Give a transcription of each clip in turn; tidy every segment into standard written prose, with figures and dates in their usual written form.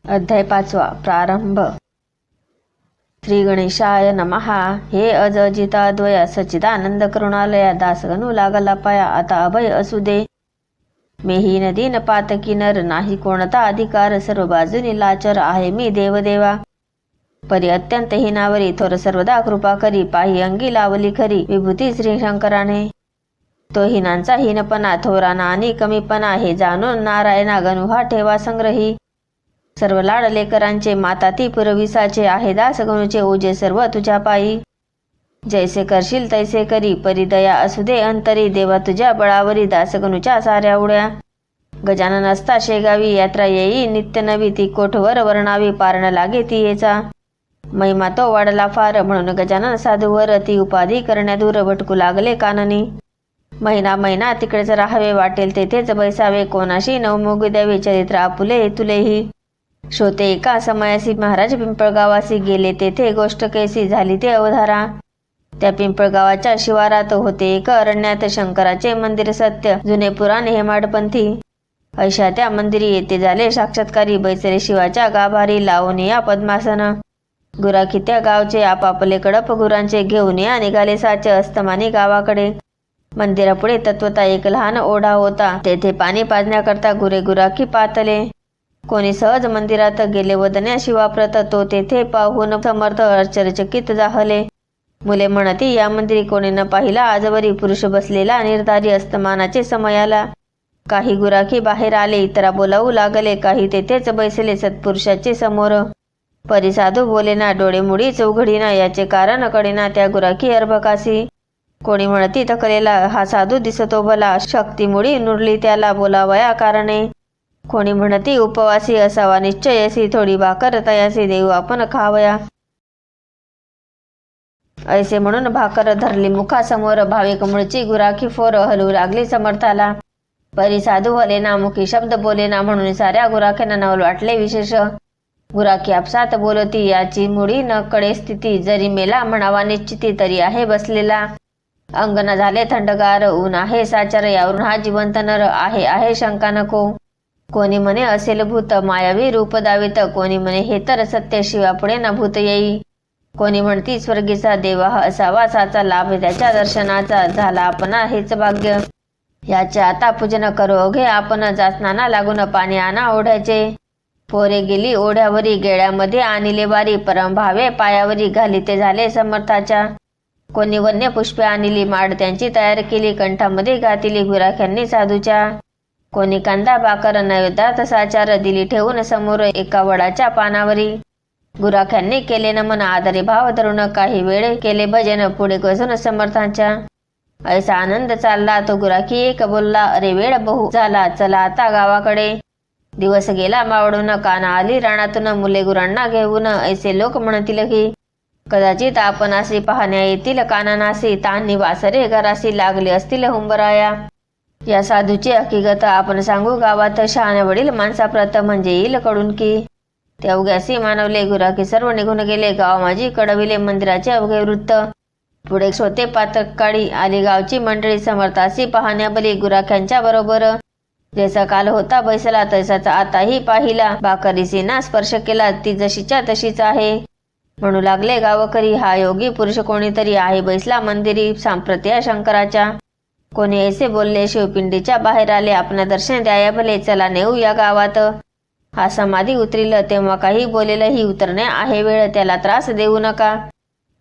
अध्याय 5 प्रारंभ. श्री गणेशाय नमहा. हे अजिताद्वया सच्चिदानंद करुणालया दासगणू लागला पाया आता अभय असू दे. मेही नदी न पातकी नर नाही कोणता अधिकार सर्व बाजूनी लाचर आहे मी देवदेवा. परी अत्यंत हिनावरी थोर सर्वदा कृपा करी पाही अंगी लावली खरी विभूती श्री शंकराने. तो हिनांचा हीनपणा थोराना आणि कमीपणा हे जाणून नारायणा गणू हा ठेवा संग्रही. सर्व लाड लेकरांचे माता ती पुरविसाचे आहे दास गणूचे ओजे सर्व तुझ्या पायी. जैसे करशील तैसे करी परी दया असू दे अंतरी देवा तुझ्या बळावरी दास गणूच्या साऱ्या उड्या. गजानन असता शेगावी यात्रा येई नित्य नवी ती कोठवर वर्णावी पारण लागे ती येचा. महिमा तो वाढला फार म्हणून गजानन साधूवर ती उपाधी करण्या दूर भटकू लागले काननी. महिना महिना तिकडेच राहावे वाटेल तेथेच बैसावे कोणाशी नवमुग द्यावे चरित्र आपुले तुलेही. श्रोते एका समयासी महाराज पिंपळगावासी गेले तेथे गोष्ट कैसी झाली ते अवधारा. त्या पिंपळगावाच्या शिवारात होते एक अरण्यात शंकराचे मंदिर सत्य जुने पुराण हेमाडपंथी. ऐशा त्या मंदिरी येथे झाले साक्षात्कारी बैसले शिवाच्या गाभारी लावून या पद्मासन. गुराखी त्या गावचे आपापले कडप गुरांचे घेऊन या निघाले साचे अस्तमानी गावाकडे. मंदिरापुढे तत्वता एक लहान ओढा होता तेथे पाणी पाजण्याकरता गुरे गुराखी पातले. कोणी सहज मंदिरात गेले वदन्या शिवाप्रत तो तेथे पाहून समर्थ आश्चर्यचकित जाहले. मुले म्हणती या मंदिरी कोणी न पाहिला आजवरी पुरुष बसलेला निर्धारी अस्तमानाचे समयाला. काही गुराखी बाहेर आले इतरा बोलावू लागले काही तेथेच बैसले सत्पुरुषाचे समोर. परी साधू बोलेना डोळे मुडीच उघडीना याचे कारण कळेना त्या गुराखी अर्भकासी. कोणी म्हणती थकलेला हा साधू दिसतो भला शक्तीमुळी नुरली त्याला बोलावया कारणे. कोणी म्हणती उपवासी असावा निश्चयसी थोडी भाकर तयासी देऊ आपण खावया. ऐसे म्हणून भाकर धरली मुखासमोर भाविक मुळची गुराखी फोर हलू लागली समर्थाला. परी साधू हलेना मुखी शब्द बोलेना म्हणून साऱ्या गुराख्यांना नवल वाटले विशेष. गुराखी आपसात बोलती याची मुळी न कळे स्थिती जरी मेला म्हणावा निश्चिती तरी आहे बसलेला. अंगण झाले थंडगार ऊन आहे साचार यावरून हा जिवंत नर आहे शंका नको. कोणी म्हणे असेल भूत मायावी रूप दावित कोणी म्हणे हे तर सत्य शिवापुढे न भूत येई. कोणी म्हणती स्वर्गीचा देवा असावा साचा लाभ त्याच्या दर्शनाचा झाला आपण हेच भाग्य. याचे आता पूजन करू अघे आपण जासनाना लागून पाणी आणा ओढ्याचे. पोरे गेली ओढ्यावरी गेळ्यामध्ये आणिले वारी परम भावे पायावरी घाली ते झाले समर्थाच्या. कोणी वन्य पुष्पे आणली माड त्यांची तयार केली कंठामध्ये घातिली गुराख्यांनी साधूच्या. कोणी कांदा बाकर नैवेद्यात साचार दिली ठेवून समोर एका वडाच्या पानावरी. गुराख्यांनी केले नमन आदरे भाव धरून काही वेळ केले भजन पुढे घसून समर्थांच्या. ऐसा आनंद चालला तो गुराखी एक बोलला अरे वेळ बहु झाला चला आता गावाकडे. दिवस गेला मावळून काना आली रानातून मुले गुरांना घेऊन ऐसे लोक म्हणतील की कदाचित आपण असे पाहण्या येतील कानानासी तान्ही वासरे घरासी लागले असतील हुंबराया. या साधूची हकीकत आपण सांगू गावात शहाण्या वडील माणसाप्रत म्हणजे येईल कडून की. त्या उग्यासी मानवले गुराखी सर्व निघून गेले गाव माझी कडविले मंदिराचे अवघे वृत्त. पुढे श्रोते पातकाळी आली गावची मंडळी समर्थासी पाहण्या बली गुराख्यांच्या बरोबर. जैसा काल होता बैसला तैसाच आताही पाहिला भाकरीसी ना स्पर्श केला ती जशीच्या तशीच आहे. म्हणू लागले गावकरी हा योगी पुरुष कोणीतरी आहे बैसला मंदिरी सांप्रत्या शंकराच्या. कोणी ऐसे बोलले शिवपिंडीच्या बाहेर आले आपण दर्शन द्याया भले चला नेऊ या गावात. हा समाधी उतरील तेव्हा काही बोलेल ही उतरणे आहे वेळ त्याला त्रास देऊ नका.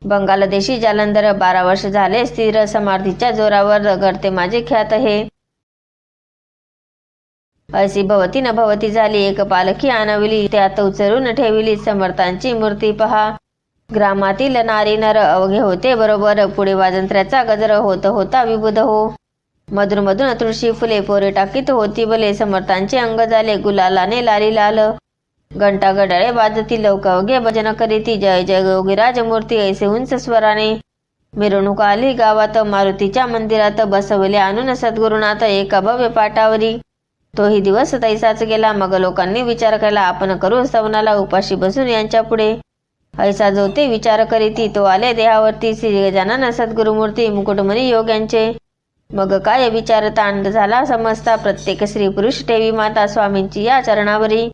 बंगाल देशी जालंधर 12 वर्ष झाले स्थिर समाधीच्या जोरावर घडते माझे ख्यात हे. अशी भवती न भवती झाली एक पालखी आणविली त्यात उचलून ठेविली समर्थांची मूर्ती पहा. ग्रामातील नारी नर अवघे होते बरोबर पुढे वाजंत्र्याचा गजर होत होता विबुध हो. मधून मधून तुळशी फुले पोरे टाकीत होती भले समर्थांचे अंग झाले गुलालाने लाली लाल. घंटा गडाळे वाजती लोक अवघे भजन करीती जय जय योगीराज मूर्ती ऐसे उंच स्वराने. मिरवणूक आली गावात मारुतीच्या मंदिरात बसवले आणून सद्गुरुनाथ एका भव्य पाटावरी. तोही दिवस तैसाच गेला मग लोकांनी विचार केला आपण करू सवनाला उपाशी बसून यांच्या पुढे. ऐसा जो ते विचार करीती तो आले देहावरती श्री गजानन सद्गुरुमूर्ती मुकुटमणी योग्यांचे. मग काय विचार तांड झाला समजता प्रत्येक स्त्री पुरुष ठेवी माता स्वामींची या चरणावरी.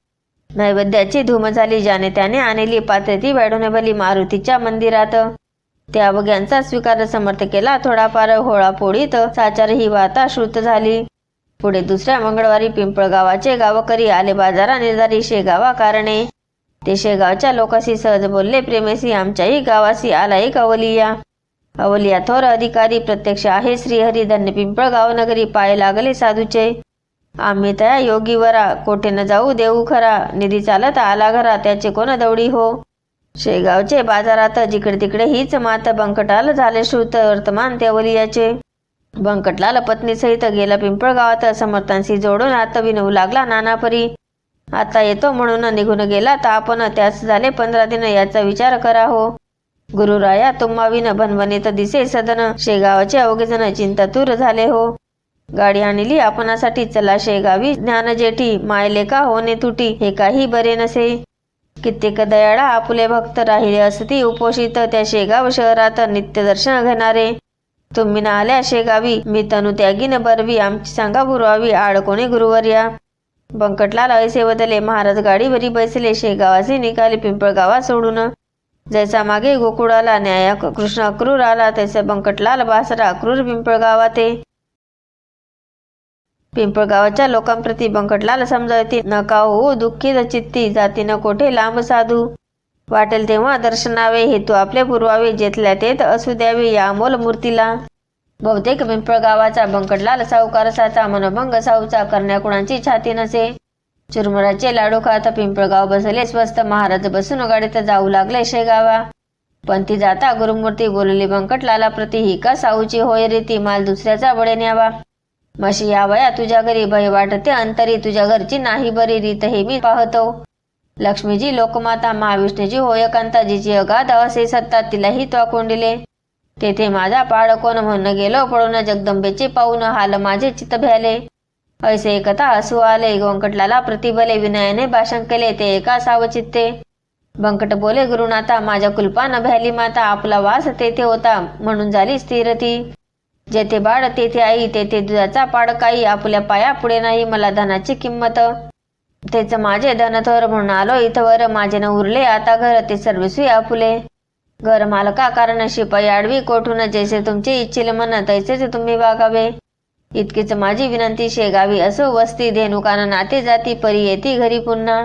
नैवेद्याची धूम झाली. ज्याने त्याने आणली पात्रे ती वेढून भली मारुतीच्या मंदिरात. त्या अवघ्यांचा स्वीकार समर्थ केला थोडाफार. होळापोळीत साचार ही वार्ता श्रुत झाली. पुढे दुसऱ्या मंगळवारी पिंपळगावाचे गावकरी आले बाजारा निर्धारी शेगावा कारणे. ते शेगावच्या लोकांशी सहज बोलले प्रेमेसी. आमच्याही गावासी आला एक अवलिया. अवलिया थोर अधिकारी प्रत्यक्ष आहे श्रीहरी. धन्य पिंपळगाव नगरी पाय लागले साधूचे. आम्ही त्या योगीवरा कोठे न जाऊ देऊ खरा. निधी चालत आला घरा त्याचे कोण दौडी हो. शेगावचे बाजारात जिकडे तिकडे हीच मात. बंकटाल झाले श्रुत वर्तमान ते अवलियाचे. बंकटलाल पत्नीसहित गेला पिंपळगावात. समर्थांशी जोडून आता विनवू लागला नानापरी. आता येतो म्हणून निघून गेला तर आपण त्यास झाले 15 दिन. याचा विचार करा हो. गुरुराया तुम्हाविन भनभनीत दिसे सदन. शेगावचे अवघेजण चिंतातूर झाले हो. गाडी आणली आपणासाठी चला शेगावी ज्ञानजेठी. मायले का होणे तुटी हे काही बरे नसे. कित्येक दयाळा आपुले भक्त राहिले असती उपोषित. त्या शेगाव शहरात नित्य दर्शन घेणारे. तुम्ही ना आल्या शेगावी मी तनु त्यागीन बरवी. आमची सांगा पुरवावी आड कोणी गुरुवर्या. बंकटलाल ऐसे बदले. महाराज गाडीवरी बैसले. शेगावाचे निघाले पिंपळगावा सोडून. जैसा मागे गोकुळाला न्याया कृष्ण अक्रूर आला तैसे बंकटलाल बासरा अक्रूर पिंपळगावाते. पिंपळगावाच्या लोकांप्रती बंकटलाल समजावती. नका होऊ दुःखी चित्ती. जाती न कोठे लांब साधू. वाटेल तेव्हा दर्शनावे हेतू आपले पुरवावे. जेथल्या तेथ असू द्यावे या अमोल मूर्तीला. बहुतेक पिंपळगावाचा बंकटलाल सावकारसाचा. मनभंग साऊचा करण्या कुणाची छाती नसे. चुरमुराचे लाडू खात पिंपळगाव बसले स्वस्त. महाराज बसून गाडीत जाऊ लागले शेगावा. पण ती जाता गुरुमूर्ती बोलली बंकटलाला प्रती. ही का साऊची होय रीती. माल दुसऱ्याचा बडे न्यावा. मशी यावया तुझ्या घरी. भय वाटते अंतरी. तुझ्या घरची नाही बरी रीत हे मी पाहतो. लक्ष्मीजी लोकमाता महाविष्णूची होय कांता. जिची अगाध असे सत्ता तिलाही त्वा कोंडिले. तेथे माझा पाड कोण म्हणून गेलो पळून. जगदंबेचे पाहून हाल माझे चित्त भ्याले. ऐसे एकता हसू आले. बंकटलाला प्रतिबले. विनयाने भाषण केले ते एका सावचित्ते. बंकट बोले गुरुनाथा माझ्या कुलपान भ्याली माता. आपला वास तेथे होता म्हणून झाली स्थिर ती. जेथे बाळ तेथे आई. तेथे दुधाचा पाड काही. आपल्या पाया पुढे नाही मला धनाची किंमत. तेच माझे धन थोर म्हणून आलो इथवर. माझे न उरले आता घर. ते सर्वस्वी आपुले. घर मालका कारण शिपाई आडवी कोठून. जैसे तुमचे इच्छिल मन तैसेच तुम्ही वागावे. इतकीच माझी विनंती शेगावी असो वस्ती. धेनुकान नाते जाती परी येती घरी पुन्हा.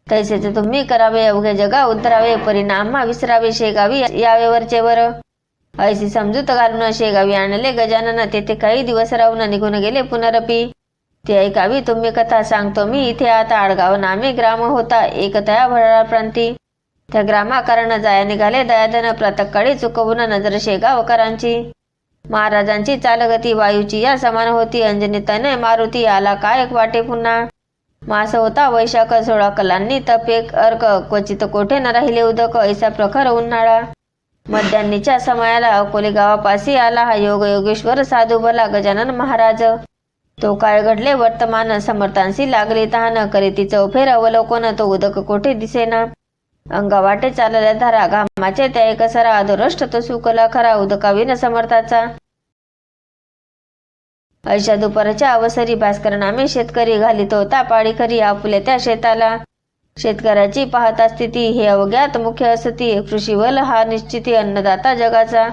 तैसेच तुम्ही करावे अवघे जगा उतरावे. परिणाम विसरावे शेगावी यावे वरचेवर. ऐसी समजूत घालून शेगावी आणले गजानन. तेथे काही दिवस राहून निघून गेले पुनरपी. ते ऐकावी तुम्ही कथा सांगतो मी इथे आता. आडगाव नामे ग्राम होता एक तया भरळा प्रांती. त्या ग्रामाकारण जाया निघाले दयाधन. प्रातःकाळी चुकवून नजर शेगावकरांची. महाराजांची चालगती वायूची या समान होती. अंजनी तनय मारुती आला काय वाटे पुन्हा. मास होता वैशाख 16 कलांनी तप एक अर्क. क्वचित कोठे न राहिले उदक. ऐसा प्रखर उन्हाळा. मध्यान्नीच्या समयाला अकोले गावापासी आला हा योग योगेश्वर साधू भला गजानन महाराज. तो काय घडले वर्तमान. समर्थांशी लागले तहान. करीती चौफेर अवलोकन. तो उदक कोठे दिसेना. अंगावाटे चालल्या धारा. घामाचे त्या एक सरा. अधोरष्ट तो सुकला खरा. उदकाविन समर्थाचा. ऐशा दुपारच्या अवसरी भास्कर नामे शेतकरी. घालीत होता पाळी खरी आपुले त्या शेताला. शेतकऱ्याची पाहता स्थिती हे अवघ्यात मुख्य असती. कृषीवल हा निश्चिती अन्नदाता जगाचा.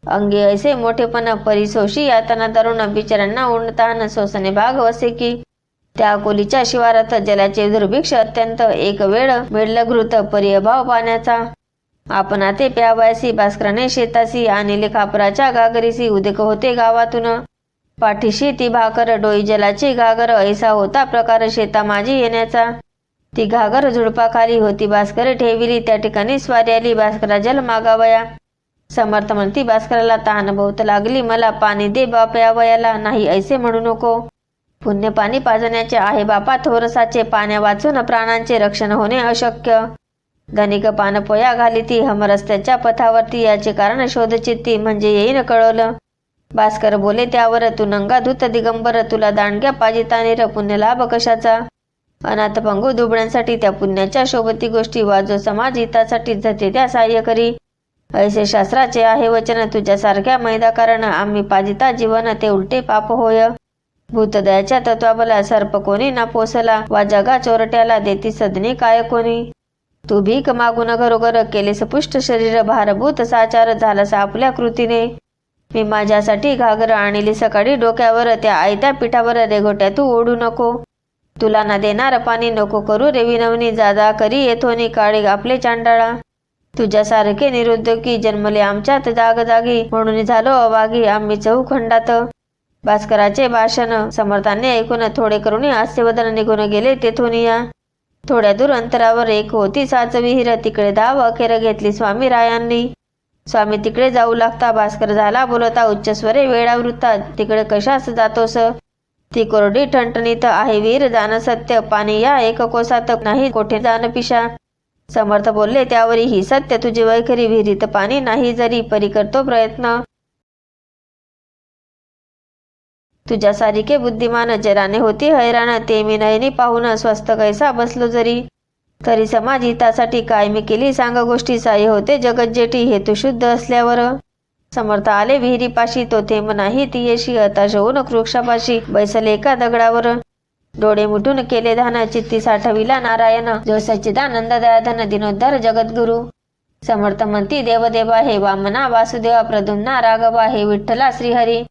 अंगी ऐसे मोठेपण परिसोशी यातना तरुण. बिचाऱ्यांना उणतान सोसणे भाग वसे की. त्या अकोलीच्या शिवारात जलाचे दुर्भिक्ष अत्यंत. एक वेळ मिळलं घृत परिअभाव पाण्याचा. आपण ते प्यावयासी. भास्कराने शेतासी आणले खापराच्या घागरीसी. उदेक होते गावातून. पाठीशी ती भाकर डोई जलाची घागर. ऐसा होता प्रकार शेता माझी येण्याचा. ती घागर झुडपाखाली होती भास्करे ठेविली. त्या ठिकाणी स्वारी आली भास्करा जल मागावया. समर्थ म्हणती भास्कराला तहान बहुत लागली मला. पाणी दे बाप यावयाला. नाही ऐसे म्हणू नको. पुण्य पाणी पाजण्याचे आहे बापा थोरसाचे. पाण्या वाचून प्राणांचे रक्षण होणे अशक्य. धनिक पान पोया घाली ती हमरस्त्याच्या पथावरती. याचे कारण शोध चित्ती म्हणजे येईन कळवलं. भास्कर बोले त्यावर. तू नंगा धूत दिगंबर. तुला दांडग्या पाजितानीर. पुण्य लाभ कशाचा. अनाथ पंगू दुबळ्यांसाठी त्या पुण्याच्या शोभती गोष्टी. वाजो समाज हितासाठी झते त्या सहाय्य करी. ऐसे शास्त्राचे आहे वचन. तुझ्यासारख्या मैदा कारण. आम्ही पाजिता जीवन ते उलटे पाप होय. भूतदयाच्या तत्वाबला सर्प कोणी ना पोसला, वा जगा चोरट्याला देती सदनी काय कोणी. तू भीक मागून घरोघर केलेस पुष्ट शरीर, भारभूत साचार झालास आपल्या कृतीने. मी माझ्यासाठी घागर आणली सकाळी डोक्यावर, त्या आयत्या पिठावर रेघोट्या तू ओढू नको. तुला ना देणार पाणी नको करू रे विनवणी, जा करी येथोनी काळी आपले चांडाळा. तुझ्यासारखे निरुद्योगी जन्मले आमच्यात जागजागी, म्हणून झालो अवागी आम्ही चौखंडात. भास्कराचे भाषण समर्थांनी ऐकून थोडे करून हास्यवदन निघून गेले तेथून या. थोड्या दूर अंतरावर एक होती साच विहीर, तिकडे धाव अखेर घेतली स्वामी रायांनी. स्वामी तिकडे जाऊ लागता, भास्कर झाला बोलता उच्चस्वरे वेळावृत्ता, तिकडे कशास जातोस. ती कोरडी ठणठणीत आहे विहीर जाण सत्य, पाणी या एक कोसात नाही कोठे जाण पिशा. समर्थ बोलले त्यावरी ही सत्य तुझी वैखरी, विहिरीत पाणी नाही जरी परी करतो प्रयत्न. तुझ्या सारिके बुद्धिमान जराने होती हैराण, ते मी नयनी पाहून स्वस्त कैसा बसलो जरी. तरी समाज हितासाठी काय मी केली सांग गोष्टी, साई होते जगज्जेठी हेतू शुद्ध असल्यावर. समर्थ आले विहिरीपाशी, तो थेंब नाही ती येशी, हताश होऊन वृक्षापाशी बैसले एका दगडावर. डोळे मिटून केले ध्यान, चित्ती साठविला नारायण, जो सच्चिदानंद दयाधन दिनोद्धार जगद्गुरु. समर्थ म्हणती देवदेवा हे वामना वासुदेवा, प्रद्युम्ना राघवा हे विठ्ठला श्रीहरी.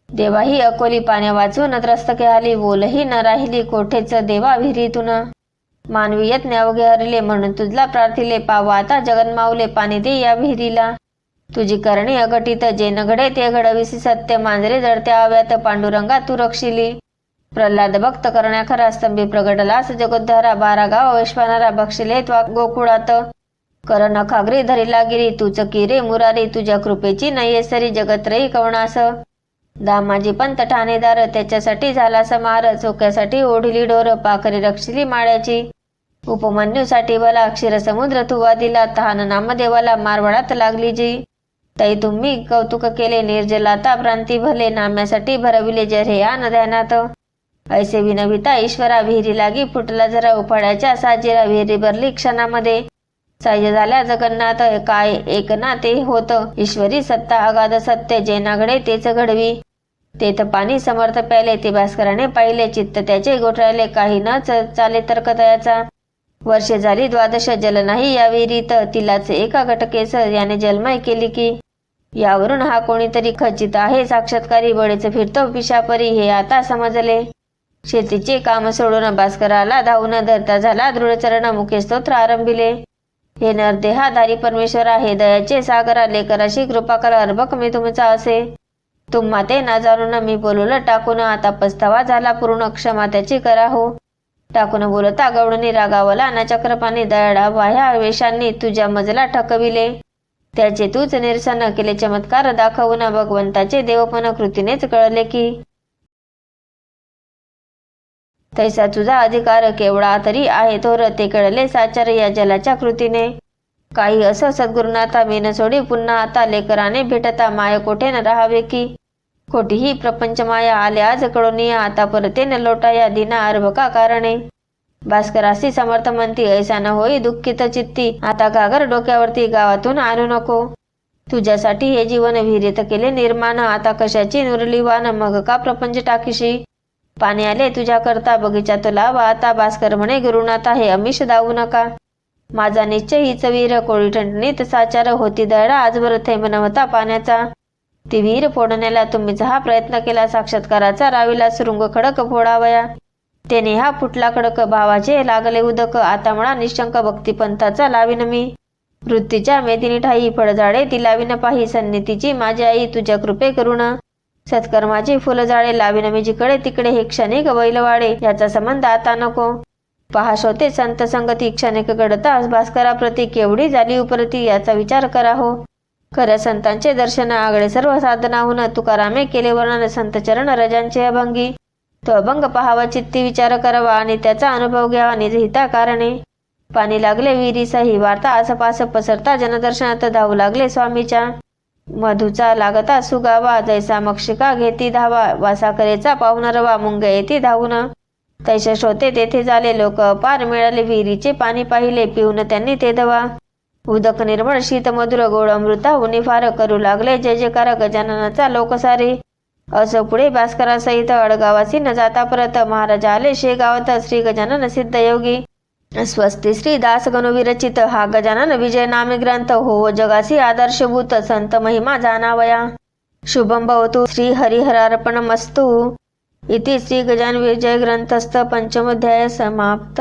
देवा ही अकोली पाण्या वाचून त्रस्तके आली, बोलही न राहिली कोठेच देवा विहिरीतून. मानवी यत्न अवघे हरले, म्हणून तुझला प्रार्थिले, पावा आता जगन माऊले पाणी दे या विहिरीला. तुझी करणी अघटित जे न घडे ते घडविसी सत्य, मांजरे जडत्या आव्यात पांडुरंगा तू रक्षिली. प्रल्हाद भक्त करण्या खरा, स्तंभी प्रगटलास जगोद्धारा, 12 गाव वैश्वानारा बक्षिले त्वा गोकुळात. कर नखाग्री धरिला गिरी, तूच की रे मुरारी, तुझ्या कृपेची नये सरी जगत्रयी कवणास. दामाजी पंत ठाणेदार त्याच्यासाठी झाला समार, चोक्यासाठी ओढिली डोर, पाखरी रक्षिली माळ्याची. उपमन्यूसाठी बला क्षीरसमुद्र तुवा दिला, तहान नामदेवाला मारवाडात लागली जी. तै तुम्ही कौतुक केले निर्जलाता प्रांती भले, नाम्यासाठी भरविले जरे आन ध्यानात. ऐसे विनविता ईश्वरा विहिरी लागी फुटला जरा, उफाळ्याच्या साजेरा विहिरी भरली क्षणामध्ये. साह्य झाल्या जगन्नाथ काय एक ना ते होत, ईश्वरी सत्ता अगाध सत्य जे ना घडे तेच घडवी. तेथ पाणी समर्थ प्याले, ते भास्कराने पाहिले, चित्त त्याचे गोठळले, काही न चाले तर्क तयाचा. वर्षे झाली 12 जल नाही या विहिरीत, तिलाच एका घटकेस याने जलमय केली की. यावरून हा कोणीतरी खचित आहे साक्षात्कारी, बळेच फिरतो पिशापरी हे आता समजले. शेतीचे काम सोडून भास्कराला धावून धरता झाला दृढचरण, मुखे स्तोत्र आरंभिले. हे नरदेहाधारी परमेश्वरा, हे दयाचे सागरा, लेकराशी कृपा करा, अर्भक मी तुमचा असे. तुम्हा ते ना जाणून मी बोलवलं टाकून, आता पस्तावा झाला पूर्ण, क्षमा त्याची करा हो. टाकून बोलता गवळणी रागावला ना चक्रपाणी, दयाळा वाह्या वेशांनी तुझ्या मजला ठकविले. त्याचे तूच निरसन केले चमत्कार दाखवून, भगवंताचे देवपण कृतीनेच कळले की. तैसा तुझा अधिकार केवढा तरी आहे थोर, ते कळले साचार या जलाच्या कृतीने. काही असं सद्गुरुनाथा मी न सोडी पुन्हा आता, लेकराने भेटता माय कोठे न राहावे की. खोटीही प्रपंच माया आले आज कळून या, आता परते न लोटाया दिना अर्भका कारणे. भास्करासी समर्थ म्हणती ऐसा न होई दुःखित चित्ती, आता घागर डोक्यावरती गावातून आणू नको. तुझ्यासाठी हे जीवन विहिरीत केले निर्माण, आता कशाची नुरली वान, मग का प्रपंच टाकीशी. पाणी आले तुझ्या करता बगीचात लावा आता, भास्कर म्हणे गुरुनाथा हे अमिष दावू नका. माझा निश्चय हीच विहीर, कोळी ठणठणीत साचार, होती दळा आजवर थेंब नव्हता पाण्याचा. ती विहीर फोडण्याला तुम्हीच हा प्रयत्न केला, साक्षात्काराचा रावीला सुरुंग खडक फोडावया. त्याने हा फुटला खडक, भावाचे लागले उदक, आता म्हणा निशंक भक्तिपंथाचा लावीन मी. वृत्तीच्या मेदिनी ठाई फळझाडे ती लावीन पाही, सन्नितीची माझी आई तुझ्या कृपे करुण. सत्कर्माची फुलझाडे लावीन मी जिकडे तिकडे, हे क्षणिक बैलवाडे याचा संबंध आता नको. पहा शोते संत संगती क्षणिक घडता, भास्कराप्रती केवढी झाली उपरती याचा विचार करा हो. खऱ्या संतांचे दर्शन आगळे सर्व साधनाहून, तुकारामे केले वर्णन संत चरण रजांचे अभंगी. तो अभंग पहावा चित्ती विचार करावा, आणि त्याचा अनुभव घ्यावा निज हिता कारणे. पाणी लागले विहिरीसा ही वार्ता आसपास पसरता, जनदर्शनात धावू लागले स्वामीच्या. मधूचा लागता सुगावा, जैसा मक्षिका घेती धावा, वासाकरेचा पाहुणा रवा, मुंग्या येती धावून. तैसे श्रोते तेथे झाले, लोक अपार मिळाले, विहिरीचे पाणी पाहिले, पिऊन त्यांनी ते दवा. उदक निर्मळ शीत मधुर गोड अमृता उनी फार, करू लागले जय जयकार गजाननाचा लोक सारे. असं पुढे भास्करासहित अडगावासी न जाता परत महाराज आले शेगावात. श्री गजानन सिद्ध योगी स्वस्ती श्री दास गणू विरचित हा गजानन विजय नामे ग्रंथ हो जगासी आदर्शभूत संत महिमा जाणावया. शुभम भवतु श्री हरिहरार्पणमस्तु. इति श्री गजानन विजय ग्रंथस्थ पंचमोध्याय समाप्त.